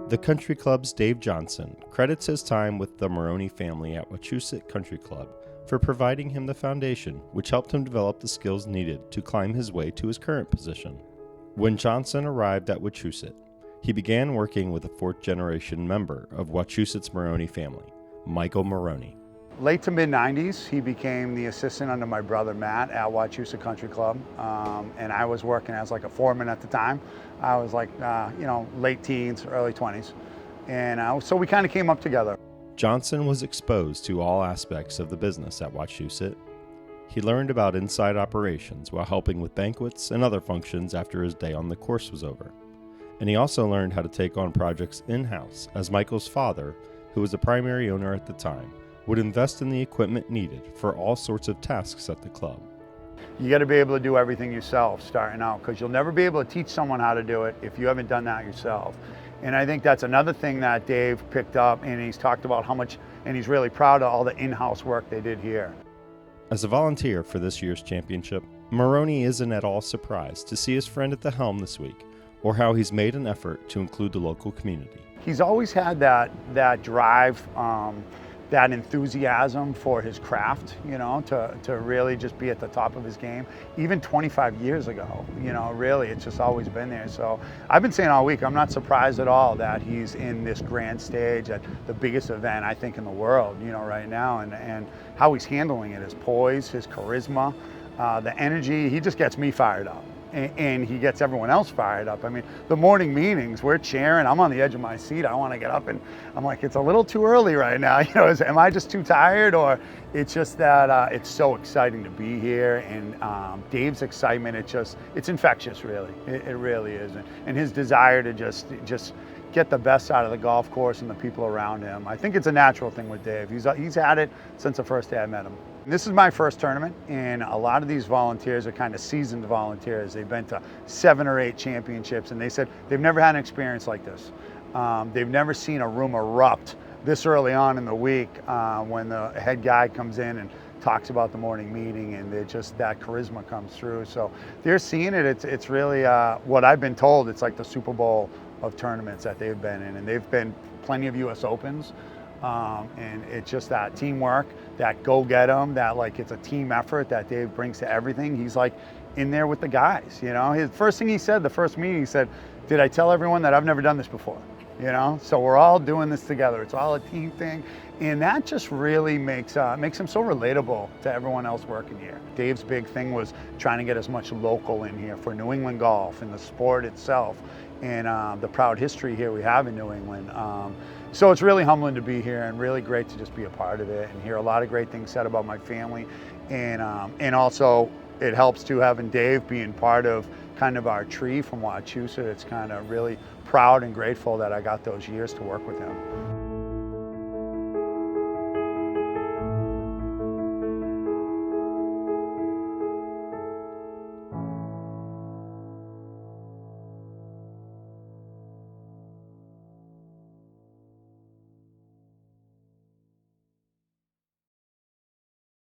The country club's Dave Johnson credits his time with the Marrone family at Wachusett Country Club for providing him the foundation which helped him develop the skills needed to climb his way to his current position. When Johnson arrived at Wachusett, he began working with a fourth-generation member of Wachusett's Marrone family, Michael Marrone. Late to mid-90s, he became the assistant under my brother Matt at Wachusett Country Club, and I was working as like a foreman at the time. I was like, late teens, early 20s, and so we kind of came up together. Johnson was exposed to all aspects of the business at Wachusett. He learned about inside operations while helping with banquets and other functions after his day on the course was over. And he also learned how to take on projects in-house, as Michael's father, who was the primary owner at the time, would invest in the equipment needed for all sorts of tasks at the club. You got to be able to do everything yourself starting out, because you'll never be able to teach someone how to do it if you haven't done that yourself. And I think that's another thing that Dave picked up, and he's talked about how much, and he's really proud of all the in-house work they did here. As a volunteer for this year's championship, Marrone isn't at all surprised to see his friend at the helm this week, or how he's made an effort to include the local community. He's always had that drive, that enthusiasm for his craft, to really just be at the top of his game. Even 25 years ago, really, it's just always been there. So I've been saying all week, I'm not surprised at all that he's in this grand stage at the biggest event, I think, in the world, right now, and how he's handling it, his poise, his charisma, the energy, he just gets me fired up. And he gets everyone else fired up. I mean, the morning meetings, we're cheering. I'm on the edge of my seat. I want to get up, and I'm like, it's a little too early right now. Am I just too tired, or it's just that it's so exciting to be here, and Dave's excitement, it's infectious, really. It really is, and his desire to just get the best out of the golf course and the people around him. I think it's a natural thing with Dave. He's had it since the first day I met him. This is my first tournament, and a lot of these volunteers are kind of seasoned volunteers. They've been to 7 or 8 championships, and they said they've never had an experience like this. They've never seen a room erupt this early on in the week when the head guy comes in and talks about the morning meeting, and that charisma comes through. So they're seeing it. It's really what I've been told. It's like the Super Bowl of tournaments that they've been in, and they've been plenty of U.S. Opens. And it's just that teamwork, that go get 'em, that it's a team effort that Dave brings to everything. He's like in there with the guys, His first thing he said, the first meeting, he said, "Did I tell everyone that I've never done this before?" So we're all doing this together. It's all a team thing, and that just really makes him so relatable to everyone else working here. Dave's big thing was trying to get as much local in here for New England golf and the sport itself, and the proud history here we have in New England. So it's really humbling to be here, and really great to just be a part of it and hear a lot of great things said about my family, and also it helps too, having Dave being part of kind of our tree from Wachusett. It's kind of really proud and grateful that I got those years to work with him.